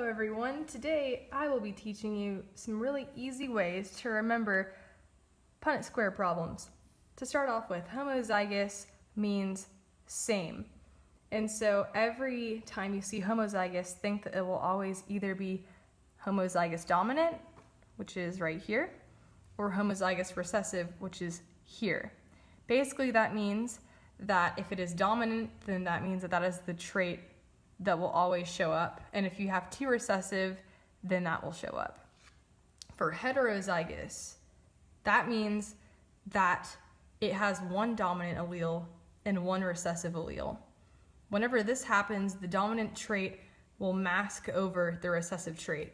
Hello everyone, today I will be teaching you some really easy ways to remember Punnet Square problems. To start off with, homozygous means same. And so every time you see homozygous, think that it will always either be homozygous dominant, which is right here, or homozygous recessive, which is here. Basically that means that if it is dominant, then that means that that is the trait that will always show up, and if you have two recessive, then that will show up. For heterozygous, that means that it has one dominant allele and one recessive allele. Whenever this happens, the dominant trait will mask over the recessive trait.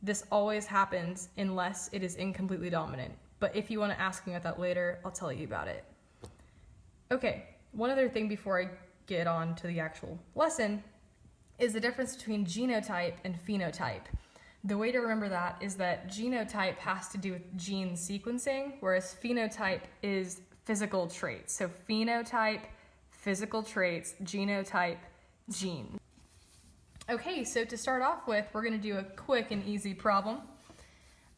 This always happens unless it is incompletely dominant, but if you want to ask me about that later, I'll tell you about it. Okay, one other thing before I get on to the actual lesson is the difference between genotype and phenotype. The way to remember that is that genotype has to do with gene sequencing, whereas phenotype is physical traits. So phenotype, physical traits, genotype, gene. Okay, so to start off with, we're gonna do a quick and easy problem.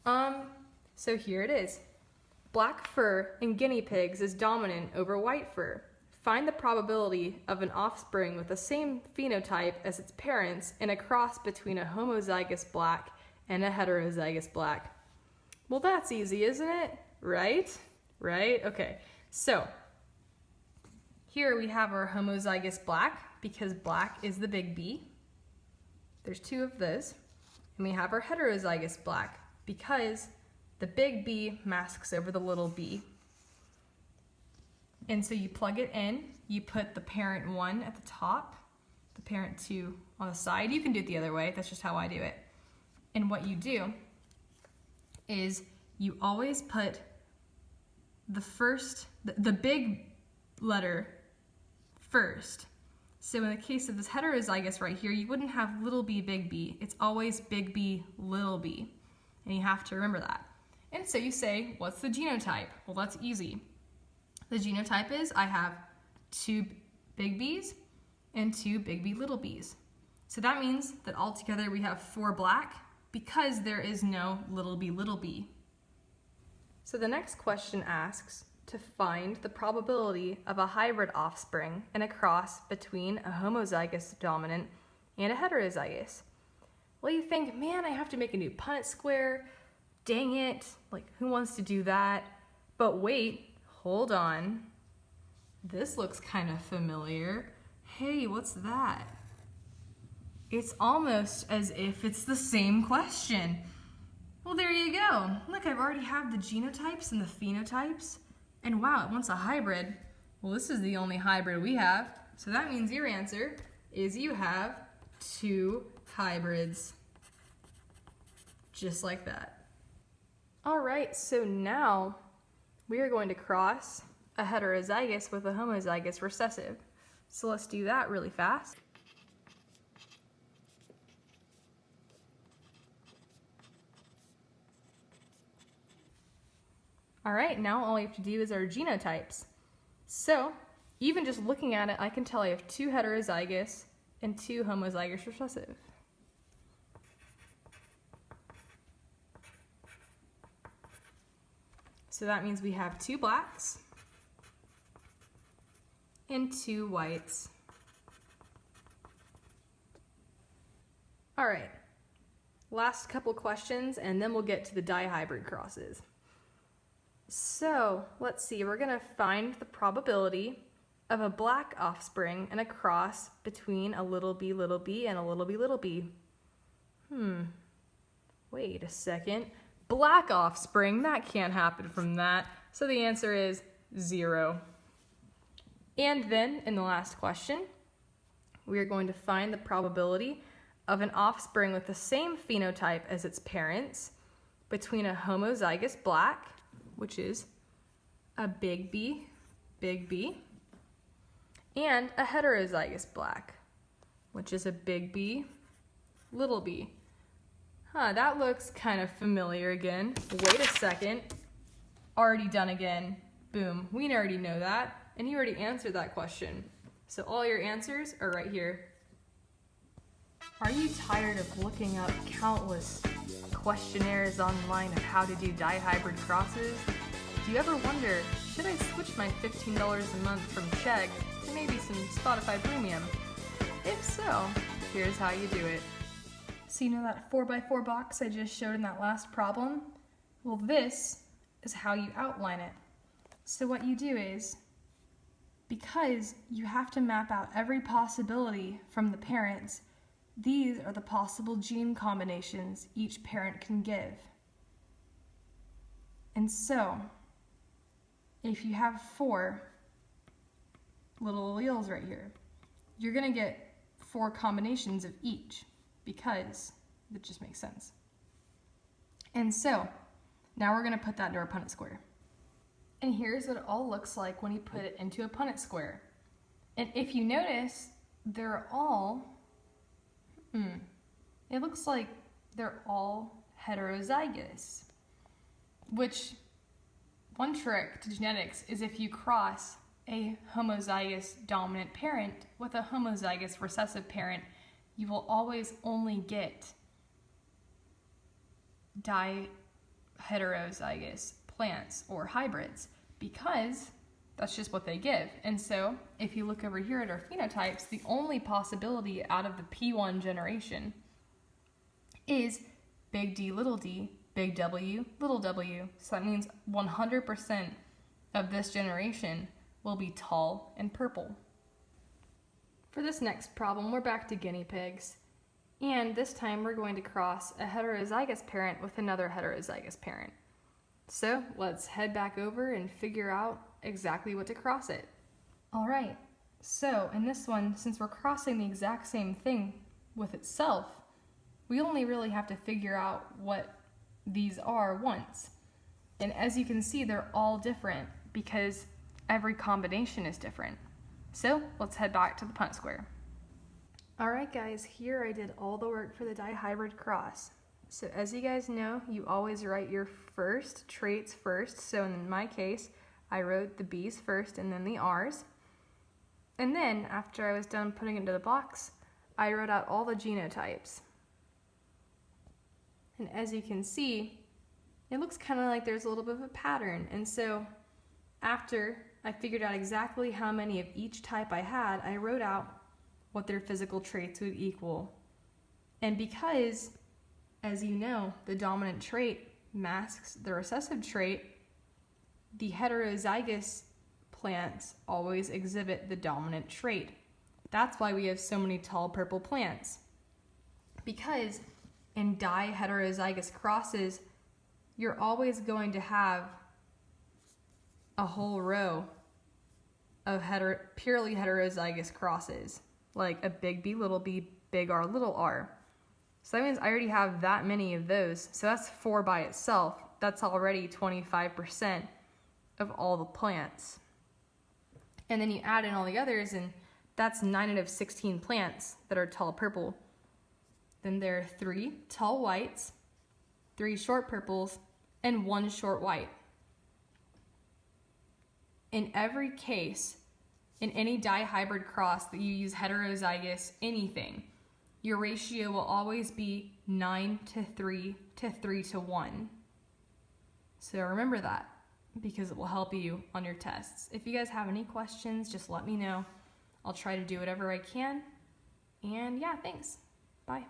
So here it is. Black fur in guinea pigs is dominant over white fur. Find the probability of an offspring with the same phenotype as its parents in a cross between a homozygous black and a heterozygous black. Well, that's easy, isn't it? Right? Right? Okay, so here we have our homozygous black because black is the big B. There's two of those. And we have our heterozygous black because the big B masks over the little b. And so you plug it in, you put the parent 1 at the top, the parent 2 on the side. You can do it the other way, that's just how I do it. And what you do is you always put the big letter first. So in the case of this heterozygous right here, you wouldn't have little b, big B. It's always big B, little b. And you have to remember that. And so you say, what's the genotype? Well, that's easy. The genotype is I have two big B's and two big B little b's. So that means that altogether we have 4 black because there is no little b. So the next question asks to find the probability of a hybrid offspring in a cross between a homozygous dominant and a heterozygous. Well, you think, man, I have to make a new Punnet Square. Dang it, like who wants to do that? But wait. Hold on, this looks kind of familiar. Hey, what's that? It's almost as if it's the same question. Well, there you go. Look, I've already have the genotypes and the phenotypes. And wow, it wants a hybrid. Well, this is the only hybrid we have. So that means your answer is you have 2 hybrids. Just like that. All right, so now we are going to cross a heterozygous with a homozygous recessive. So let's do that really fast. All right, now all you have to do is our genotypes. So even just looking at it, I can tell I have 2 heterozygous and 2 homozygous recessive. So that means we have 2 blacks and 2 whites. All right, last couple questions and then we'll get to the dihybrid crosses. So let's see, we're gonna find the probability of a black offspring and a cross between a little b and a little b. Wait a second. Black offspring, that can't happen from that. So the answer is 0. And then in the last question, we are going to find the probability of an offspring with the same phenotype as its parents between a homozygous black, which is a big B, and a heterozygous black, which is a big B, little b. That looks kind of familiar again. Wait a second. Already done again. Boom. We already know that, and you already answered that question. So all your answers are right here. Are you tired of looking up countless questionnaires online of how to do dihybrid crosses? Do you ever wonder, should I switch my $15 a month from Chegg to maybe some Spotify Premium? If so, here's how you do it. So you know that 4x4 box I just showed in that last problem? Well, this is how you outline it. So what you do is, because you have to map out every possibility from the parents, these are the possible gene combinations each parent can give. And so, if you have 4 little alleles right here, you're going to get 4 combinations of each, because it just makes sense. And so, now we're going to put that into our Punnet Square. And here's what it all looks like when you put it into a Punnet Square. And if you notice, they're all, it looks like they're all heterozygous. Which, one trick to genetics is if you cross a homozygous dominant parent with a homozygous recessive parent, you will always only get diheterozygous plants or hybrids, because that's just what they give. And so if you look over here at our phenotypes, the only possibility out of the P1 generation is big D, big W, little w. So that means 100% of this generation will be tall and purple. For this next problem, we're back to guinea pigs. And this time we're going to cross a heterozygous parent with another heterozygous parent. So let's head back over and figure out exactly what to cross it. All right, so in this one, since we're crossing the exact same thing with itself, we only really have to figure out what these are once. And as you can see, they're all different because every combination is different. So let's head back to the Punnet Square. All right, guys, here I did all the work for the dihybrid cross. So as you guys know, you always write your first traits first. So in my case, I wrote the B's first and then the R's. And then after I was done putting it into the box, I wrote out all the genotypes. And as you can see, it looks kind of like there's a little bit of a pattern. And so after I figured out exactly how many of each type I had, I wrote out what their physical traits would equal. And because, as you know, the dominant trait masks the recessive trait, the heterozygous plants always exhibit the dominant trait. That's why we have so many tall purple plants. Because in diheterozygous crosses, you're always going to have a whole row of purely heterozygous crosses, like a big B, big R, little r. So that means I already have that many of those. So that's 4 by itself. That's already 25% of all the plants. And then you add in all the others, and that's 9 out of 16 plants that are tall purple. Then there are 3 tall whites, 3 short purples, and 1 short white. In every case, in any dihybrid cross that you use heterozygous anything, your ratio will always be 9:3 to 3:1. So remember that, because it will help you on your tests. If you guys have any questions, just let me know. I'll try to do whatever I can. And yeah, thanks. Bye.